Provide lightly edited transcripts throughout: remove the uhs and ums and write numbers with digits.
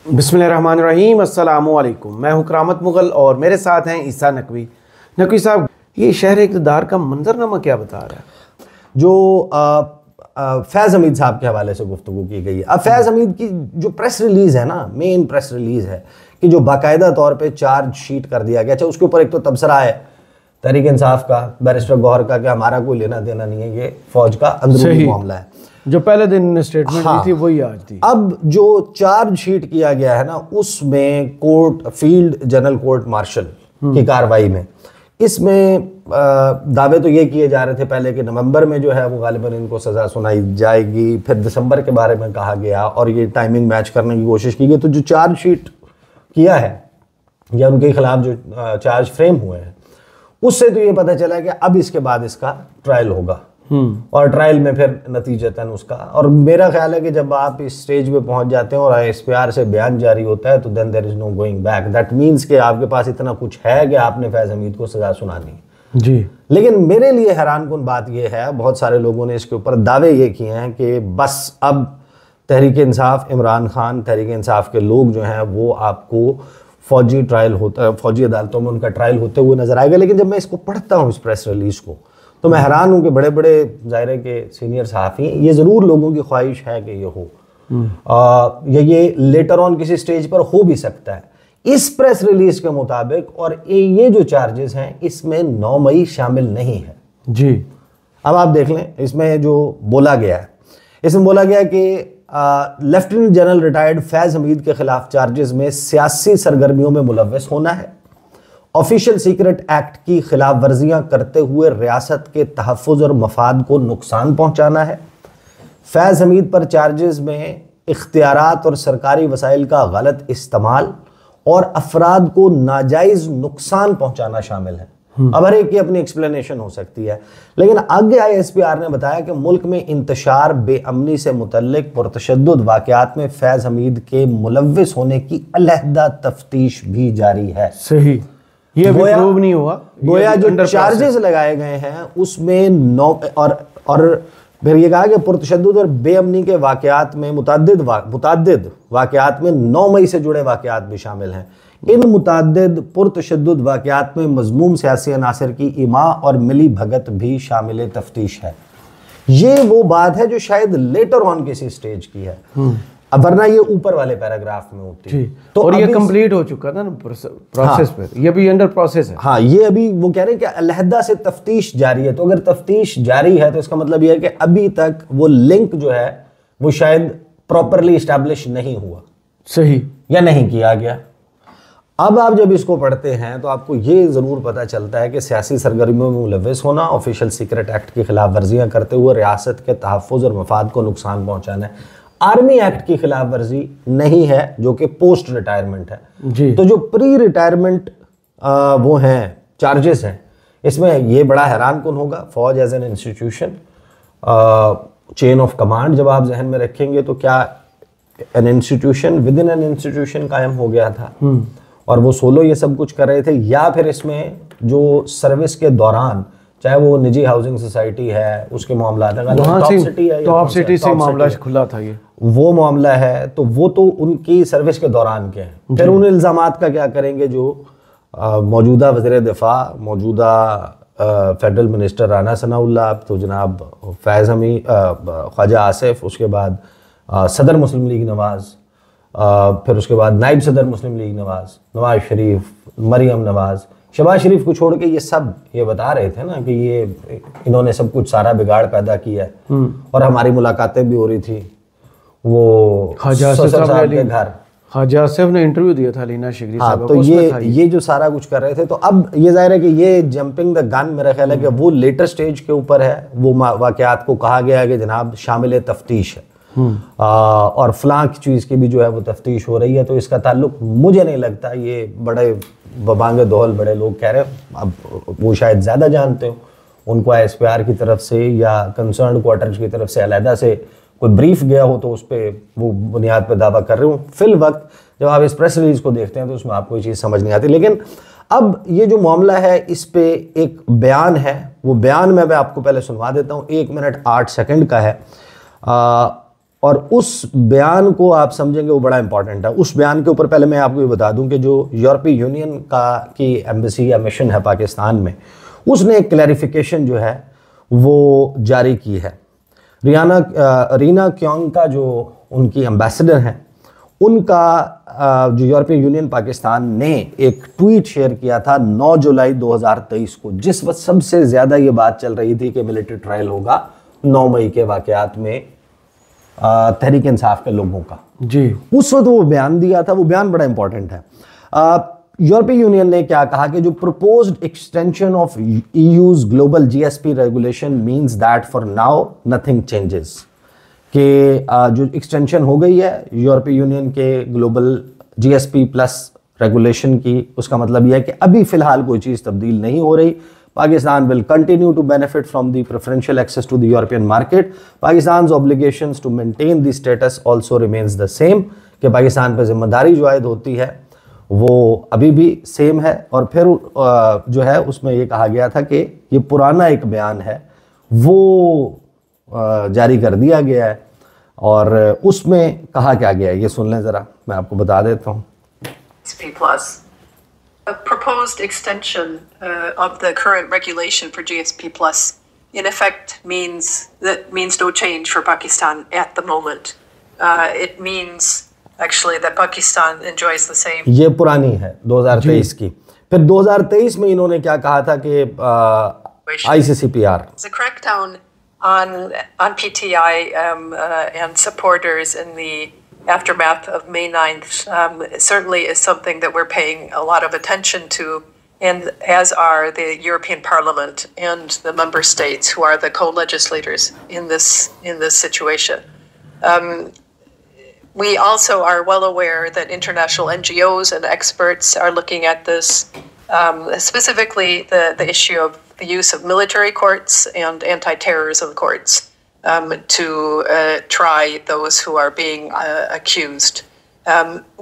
बिस्मिल्लाहिर्रहमानिर्रहीम, अस्सलामुअलैकुम। मैं हूं करामत मुगल और मेरे साथ हैं ईसा नकवी। नकवी साहब, ये शहर इक़्तिदार का मंजरनामा क्या बता रहा है? जो फैज़ हमीद साहब के हवाले से गुफ्तगू की गई है। अब फैज़ हमीद की जो प्रेस रिलीज़ है ना, मेन प्रेस रिलीज़ है कि जो बाकायदा तौर पे चार्जशीट कर दिया गया। अच्छा, उसके ऊपर एक तो तबसरा है तहरीक इंसाफ का, बैरिस्टर गौहर का, कि हमारा कोई लेना देना नहीं है, ये फौज का अंदरूनी मामला है। जो पहले दिन स्टेटमेंट दी थी वही आज दी। अब जो चार्जशीट किया गया है ना, उसमें court field general court martial की कार्रवाई में, इसमें दावे तो ये किए जा रहे थे पहले कि नवंबर में जो है वो गालिबन इनको सज़ा सुनाई जाएगी, फिर दिसंबर के बारे में कहा गया और ये टाइमिंग मैच करने की कोशिश की गई। तो जो चार्जशीट किया है या उनके खिलाफ जो चार्ज फ्रेम हुए हैं, उससे तो ये पता चला है कि अब इसके बाद इसका ट्रायल होगा और ट्रायल में फिर नतीजतन उसका, और मेरा ख्याल है कि जब आप इस स्टेज पे पहुंच जाते हैं और ISPR से बयान जारी होता है तो then there is no going back. That means कि आपके पास इतना कुछ है कि आपने फैज़ हमीद को सज़ा सुनानी जी। लेकिन मेरे लिए हैरानकुन बात यह है, बहुत सारे लोगों ने इसके ऊपर दावे ये किए हैं कि बस अब तहरीक इंसाफ, इमरान खान, तहरीक इंसाफ के लोग जो हैं वो आपको फौजी ट्रायल होता, फौजी अदालतों में उनका ट्रायल होते हुए नजर आएगा। लेकिन जब मैं इसको पढ़ता हूँ, इस प्रेस रिलीज को, तो मैं हैरान हूँ कि बड़े बड़े ज़ाहिर के सीनियर सहाफ़ी, ये ज़रूर लोगों की ख्वाहिश है कि ये हो, ये लेटर ऑन किसी स्टेज पर हो भी सकता है। इस प्रेस रिलीज के मुताबिक और ये जो चार्जेस हैं इसमें 9 मई शामिल नहीं है जी। अब आप देख लें, इसमें जो बोला गया है, इसमें बोला गया कि लेफ्टिनेंट जनरल रिटायर्ड फैज़ हमीद के खिलाफ चार्जेस में सियासी सरगर्मियों में मुलव्वस होना है, ऑफिशियल सीक्रेट एक्ट की खिलाफ वर्जियां करते हुए रियासत के तहफ़्फ़ुज़ और मफाद को नुकसान पहुंचाना है। फैज़ हमीद पर चार्जेस में इख्तियारात और सरकारी वसाइल का गलत इस्तेमाल और अफराद को नाजायज़ नुकसान पहुंचाना शामिल है। अब हर एक की अपनी एक्सप्लेनेशन हो सकती है, लेकिन आगे ISPR ने बताया कि मुल्क में इंतशार बेअमनी से मुतल्लिक पुरतशद्दुद वाक़यात में फैज़ हमीद के मुलव्विस होने की अलहदा तफ्तीश भी जारी है। सही, ये भी प्रूव नहीं हुआ। गोया जो चार्जेस लगाए गए हैं उसमें 9 और फिर ये कहा कि पुरतशद्दुद और बेअमनी के वाक़यात में मुतअद्दिद वाक़यात में 9 मई से जुड़े वाक़यात भी शामिल हैं। इन मुतअद्दिद पुरतशद्दुद वाक़यात में मज़मूम सियासी अनासर की इमा और मिली भगत भी शामिल तफ्तीश है। ये वो बात है जो शायद लेटर ऑन किसी स्टेज की है, अब वरना ये ऊपर वाले पैराग्राफ में होती है। तो और ये कंप्लीट हो चुका था ना प्रोसेस पे, ये भी अंडर प्रोसेस है। हाँ, ये अभी वो कह रहे हैं कि अलहदा से तफ्तीश जारी है। तो अगर तफ्तीश जारी है तो इसका मतलब ये है कि अभी तक वो लिंक जो है वो शायद प्रॉपरली इस्टेब्लिश नहीं हुआ, सही, या नहीं किया गया। अब आप जब इसको पढ़ते हैं तो आपको ये ज़रूर पता चलता है कि सियासी सरगर्मियों में मुलव्वस होना, ऑफिशियल सीक्रेट एक्ट की खिलाफ वर्जियाँ करते हुए रियासत के तहफ़्फ़ुज़ और मफाद को नुकसान पहुँचाना है। आर्मी एक्ट की खिलाफ वर्जी नहीं है जो कि पोस्ट रिटायरमेंट है जी। तो जो प्री रिटायरमेंट वो हैं चार्जेस हैं, इसमें ये बड़ा हैरानकुन होगा। फौज as an institution, chain of command जब आप जहन में रखेंगे तो क्या an institution within an institution कायम हो गया था और वो सोलो ये सब कुछ कर रहे थे, या फिर इसमें जो सर्विस के दौरान, चाहे वो निजी हाउसिंग सोसाइटी है, उसके मामला टॉप सिटी से मामला खुला था, ये वो मामला है, तो वो तो उनकी सर्विस के दौरान के हैं। फिर उन इल्ज़ामात का क्या करेंगे जो मौजूदा वज़ीर दिफा, मौजूदा फेडरल मिनिस्टर राना सनाउल्लाह, तो जनाब फैज़ हमीद, ख्वाजा आसिफ, उसके बाद सदर मुस्लिम लीग नवाज़, फिर उसके बाद नायब सदर मुस्लिम लीग नवाज़ शरीफ, मरियम नवाज़, शहबाज शरीफ को छोड़ के ये सब ये बता रहे थे ना कि ये इन्होंने सब कुछ सारा बिगाड़ पैदा किया है। और हमारी मुलाकातें भी हो रही थी, वो ख्वाजा आसिफ ने इंटरव्यू दिया था लीना शिगरी साहब को, तो ये जो सारा कुछ कर रहे थे। तो अब ये जाहिर है कि ये जंपिंग द गन मेरा ख्याल है कि वो लेटर स्टेज के ऊपर है। वो वाक़यात को कहा गया है कि जनाब शामिल तफ्तीश है और फलां की चीज़ की भी जो है वो तफ्तीश हो रही है। तो इसका ताल्लुक मुझे नहीं लगता, ये बड़े बबांगे दोहल बड़े लोग कह रहे हैं, अब वो शायद ज़्यादा जानते हो, उनको ISPR की तरफ से या कंसर्न क्वार्टर्स की तरफ से अलहदा से कोई ब्रीफ गया हो तो उस पर वो बुनियाद पर दावा कर रहे हूँ। फिल वक्त जब आप इस प्रेस रिलीज को देखते हैं तो उसमें आपको ये चीज़ समझ नहीं आती। लेकिन अब ये जो मामला है, इस पे एक बयान है, वो बयान मैं आपको पहले सुनवा देता हूँ, 1 मिनट 8 सेकंड का है। और उस बयान को आप समझेंगे वो बड़ा इंपॉर्टेंट है। उस बयान के ऊपर पहले मैं आपको ये बता दूं कि जो यूरोपीय यूनियन की एम्बेसी या मिशन है पाकिस्तान में, उसने एक क्लैरिफिकेशन जो है वो जारी की है। रीना क्योंग का जो उनकी एम्बेसडर हैं, उनका जो यूरोपीय यूनियन पाकिस्तान ने एक ट्वीट शेयर किया था 9 जुलाई 2023 को, जिस वक्त सबसे ज़्यादा ये बात चल रही थी कि मिलिट्री ट्रायल होगा 9 मई के वाक़यात में तहरीक इंसाफ के लोगों का। जी, उस वक्त वो बयान दिया था, वो बयान बड़ा इंपॉर्टेंट है। यूरोपीय यूनियन ने क्या कहा कि जो proposed extension of EU's global GSP regulation means that for now nothing changes, कि जो एक्सटेंशन हो गई है यूरोपीय यूनियन के ग्लोबल जीएसपी प्लस रेगुलेशन की, उसका मतलब यह है कि अभी फिलहाल कोई चीज़ तब्दील नहीं हो रही। Pakistan will continue to benefit from the preferential access to the European market. Pakistan's obligations to maintain the status also remains the same, कि पाकिस्तान पर जिम्मेदारी जो आयद होती है वो अभी भी सेम है। और फिर जो है उसमें ये कहा गया था कि ये पुराना एक बयान है वो जारी कर दिया गया है, और उसमें कहा क्या गया है ये सुन लें ज़रा, मैं आपको बता देता हूँ। A proposed extension of the current regulation for GSP Plus in effect means no change for Pakistan at the moment. It means actually that Pakistan enjoys the same. ये पुरानी है 2023 की। फिर 2023 में इन्होंने क्या कहा था कि ICCPR. The crackdown on PTI and supporters in the aftermath of May 9th certainly is something that we're paying a lot of attention to, and as are the European Parliament and the member states who are the co-legislators in this situation. We also are well aware that international NGOs and experts are looking at this, specifically the issue of the use of military courts and anti-terrorism courts to try those who are being accused.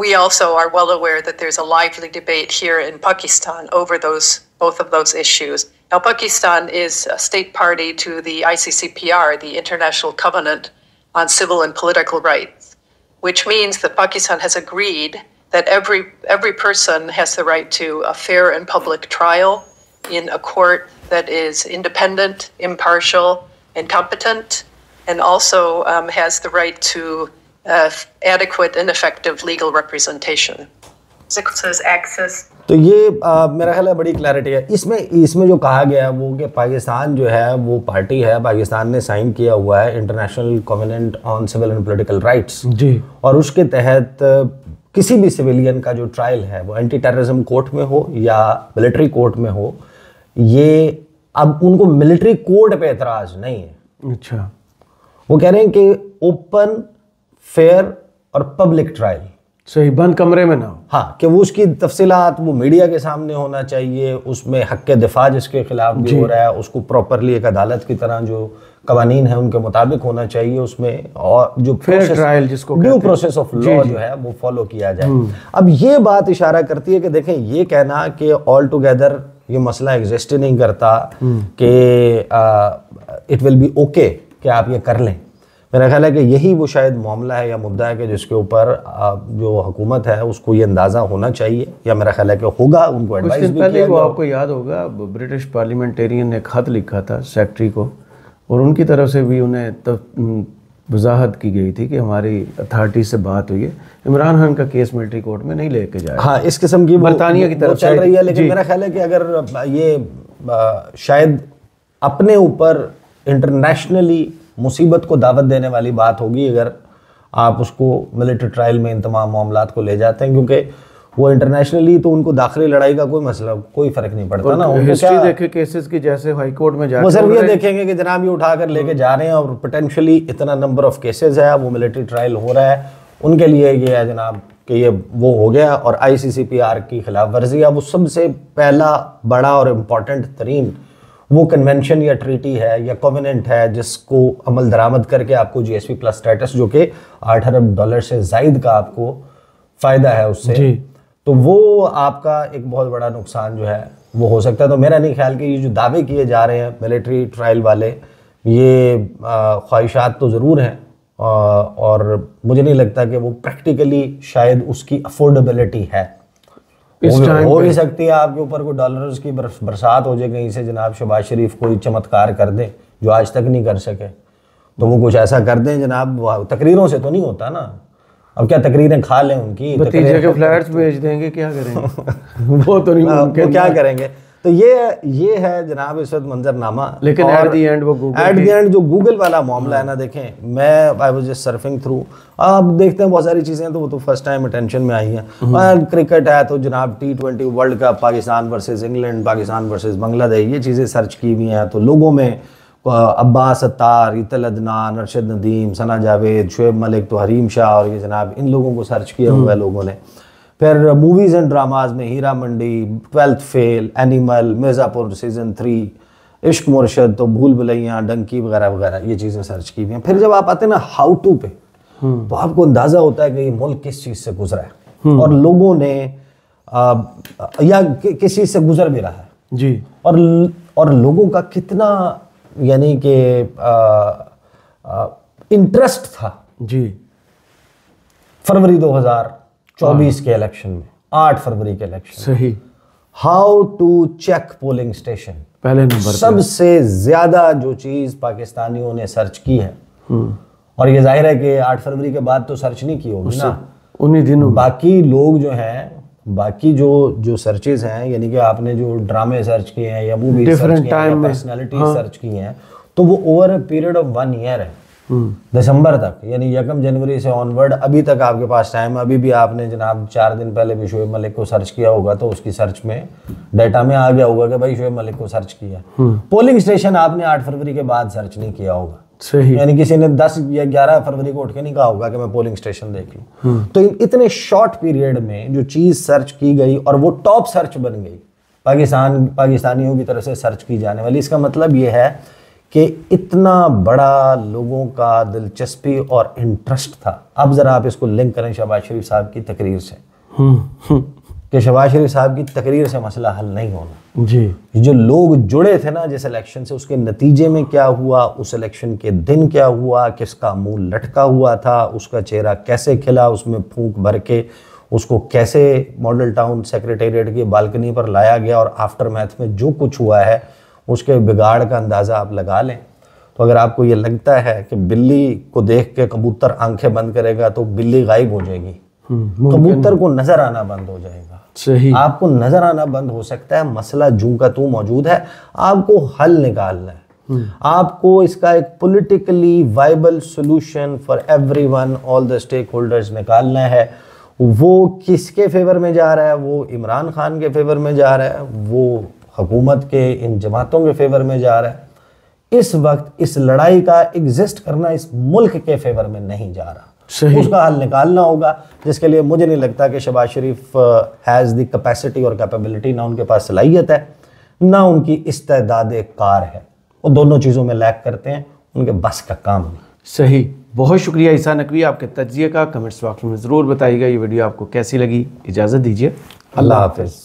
We also are well aware that there's a lively debate here in Pakistan over both of those issues. Now, Pakistan is a state party to the ICCPR, the International Covenant on Civil and Political Rights, which means that Pakistan has agreed that every person has the right to a fair and public trial in a court that is independent, impartial, and competent, and also has the right to adequate and effective legal representation. Access. तो ये मेरा ख्याल है बड़ी clarity है इसमें जो कहा गया है वो कि पाकिस्तान जो है वो पार्टी है, पाकिस्तान ने साइन किया हुआ है International Covenant on Civil and Political Rights जी, और उसके तहत किसी भी सिविलियन का जो ट्रायल है वो एंटी टेररिज्म कोर्ट में हो या मिलिट्री कोर्ट में हो, ये अब उनको मिलिट्री कोर्ट पे एतराज नहीं है। अच्छा, वो कह रहे हैं कि ओपन, फेयर और पब्लिक ट्रायल, सही, बंद कमरे में ना हो। हाँ, कि वो उसकी तफसीलात वो मीडिया के सामने होना चाहिए, उसमें हक के दिफा जिसके खिलाफ भी हो रहा है उसको प्रॉपरली एक अदालत की तरह जो कवानीन है उनके मुताबिक होना चाहिए उसमें, और जो फेयर ट्रायल जिसको ड्यू प्रोसेस ऑफ लॉ जो है वो फॉलो किया जाए। अब ये बात इशारा करती है कि देखें, ये कहना कि ऑल टुगेदर ये मसला एग्जिस्ट ही नहीं करता कि इट विल बी ओके कि आप ये कर लें, मेरा ख्याल है कि यही वो शायद मामला है या मुद्दा है कि जिसके ऊपर जो हुकूमत है उसको ये अंदाज़ा होना चाहिए, या मेरा ख्याल है कि होगा, उनको एडवाइस भी किया वो आपको याद होगा ब्रिटिश पार्लियामेंटेरियन ने खत लिखा था सेक्रेटरी को, और उनकी तरफ से भी उन्हें वजाहत की गई थी कि हमारी अथॉरिटी से बात हुई है, इमरान खान का केस मिलिट्री कोर्ट में नहीं लेके जाए। हाँ, इस किस्म की बरतानिया की तरफ चल रही है, लेकिन मेरा ख्याल है कि अगर ये शायद अपने ऊपर इंटरनेशनली मुसीबत को दावत देने वाली बात होगी अगर आप उसको मिलिट्री ट्रायल में इन तमाम मामलात को ले जाते हैं, क्योंकि वो इंटरनेशनली तो उनको दाखिली लड़ाई का कोई मसला, कोई फर्क नहीं पड़ता ना। हिस्ट्री देखे केसेस की, जैसे हाई कोर्ट में जाकर वो सिर्फ ये देखेंगे कि जनाब ये उठा कर लेके जा रहे हैं और पोटेंशियली इतना नंबर ऑफ केसेस है, वो मिलिट्री ट्रायल हो रहा है, उनके लिए ये है जनाब कि ये वो हो गया, और ICCPR की खिलाफ वर्जी। अब उस सबसे पहला बड़ा और इम्पॉर्टेंट तरीन वो कन्वेंशन या ट्रीटी है या कोवेनेंट है जिसको अमल दरामद करके आपको GSP प्लस स्टेटस, जो कि $8 अरब से जायद का आपको फ़ायदा है उससे, तो वो आपका एक बहुत बड़ा नुकसान जो है वो हो सकता है। तो मेरा नहीं ख्याल कि ये जो दावे किए जा रहे हैं मिलिट्री ट्रायल वाले, ये ख्वाहिशात तो ज़रूर हैं, और मुझे नहीं लगता कि वो प्रैक्टिकली शायद उसकी अफोर्डेबिलिटी है। हो भी सकती है आपके ऊपर कोई डॉलर्स की बरसात हो जाए कहीं से, जनाब शहबाज शरीफ कोई चमत्कार कर दे जो आज तक नहीं कर सके, तो वो कुछ ऐसा कर दें जनाब। तकरीरों से तो नहीं होता ना, अब क्या तकरीरें खा लें उनकी, भतीजे के फ्लैट्स भेज देंगे, क्या करेंगे वो तो नहीं मुमकिन, वो क्या करेंगे। तो ये है जनाब इस वक्त मंजरनामा। लेकिन एट द एंड वो गूगल, एट द एंड जो गूगल वाला मामला है ना, देखें मैं I was just surfing through, आप देखते हैं बहुत सारी चीज़ें तो वो तो फर्स्ट टाइम अटेंशन में आई हैं। क्रिकेट है तो जनाब T20 world cup, Pakistan versus England, Pakistan versus Bangladesh, ये चीज़ें सर्च की हुई हैं। तो लोगों में अब्बास अत्तार, इतल अदनान, अरशद नदीम, सना जावेद, शुएब मलिक, तो हरीम शाह और ये जनाब इन लोगों को सर्च किया हुआ है लोगों ने। फिर मूवीज़ एंड ड्रामाज में Heera Mandi, 12th fail, animal, Mirzapur season 3, इश्क मुर्शद, तो भूल भुलैया, डंकी वगैरह वगैरह, ये चीज़ें सर्च की हुई हैं। फिर जब आप आते हैं ना हाउ टू पे, तो आपको अंदाज़ा होता है कि ये मुल्क किस चीज़ से गुजरा है और लोगों ने या किस चीज़ से गुजर भी रहा है जी, और लोगों का कितना यानी कि इंटरेस्ट था जी। फरवरी 2024 के इलेक्शन में, 8 फरवरी के इलेक्शन, सही। How to check polling station, पहले नंबर सबसे ज्यादा जो चीज पाकिस्तानियों ने सर्च की है, और ये जाहिर है कि 8 फरवरी के बाद तो सर्च नहीं की होगी ना उन्हीं दिनों। बाकी लोग जो हैं, बाकी जो सर्चेज हैं, यानी कि आपने जो ड्रामे सर्च किए हैं या मूवी सर्च किए हैं, पर्सनालिटी सर्च की हैं, तो वो over a period of 1 year है, दिसंबर तक, यानी 1 जनवरी से ऑनवर्ड अभी तक आपके पास टाइम। अभी भी आपने जनाब 4 दिन पहले भी शुएब मलिक को सर्च किया होगा तो उसकी सर्च में डाटा में आ गया होगा कि भाई शुएब मलिक को सर्च किया। पोलिंग स्टेशन आपने 8 फरवरी के बाद सर्च नहीं किया होगा, सही। यानी किसी ने 10 या 11 फरवरी को उठ के नहीं कहा होगा कि मैं पोलिंग स्टेशन देख लूं। तो इतने शॉर्ट पीरियड में जो चीज सर्च की गई और वो टॉप सर्च बन गई पाकिस्तानियों की तरफ से सर्च की जाने वाली, इसका मतलब ये है कि इतना बड़ा लोगों का दिलचस्पी और इंटरेस्ट था। अब जरा आप इसको लिंक करें शहबाज शरीफ साहब की तकरीर से, कि शहबाज शरीफ साहब की तकरीर से मसला हल नहीं होना जी। जो लोग जुड़े थे ना जिस इलेक्शन से, उसके नतीजे में क्या हुआ, उस इलेक्शन के दिन क्या हुआ, किसका मुंह लटका हुआ था, उसका चेहरा कैसे खिला, उसमें फूंक भर के उसको कैसे मॉडल टाउन सेक्रेटेरिएट की बालकनी पर लाया गया, और आफ्टर मैथ में जो कुछ हुआ है उसके बिगाड़ का अंदाज़ा आप लगा लें। तो अगर आपको ये लगता है कि बिल्ली को देख के कबूतर आंखें बंद करेगा तो बिल्ली गायब हो जाएगी, कबूतर को नजर आना बंद हो जाएगा, सही। आपको नजर आना बंद हो सकता है। मसला जूं का तू मौजूद है, आपको हल निकालना है, आपको इसका एक politically viable solution for everyone, all the stakeholders निकालना है। वो किसके फेवर में जा रहा है? वो इमरान खान के फेवर में जा रहा है, वो हुकूमत के इन जमातों के फेवर में जा रहा है। इस वक्त इस लड़ाई का एग्जिस्ट करना इस मुल्क के फेवर में नहीं जा रहा, उसका हल निकालना होगा, जिसके लिए मुझे नहीं लगता कि शहबाज शरीफ हैज़ द कैपेसिटी और कैपेबिलिटी, ना उनके पास सलाहियत है ना उनकी इस्तेदाद कार है। वो दोनों चीज़ों में लैक करते हैं, उनके बस का काम नहीं। सही। बहुत शुक्रिया ईसा नकवी आपके तज्जिए का। कमेंट्स बॉक्स में ज़रूर बताइएगा ये वीडियो आपको कैसी लगी। इजाज़त दीजिए, अल्लाह हाफिज़।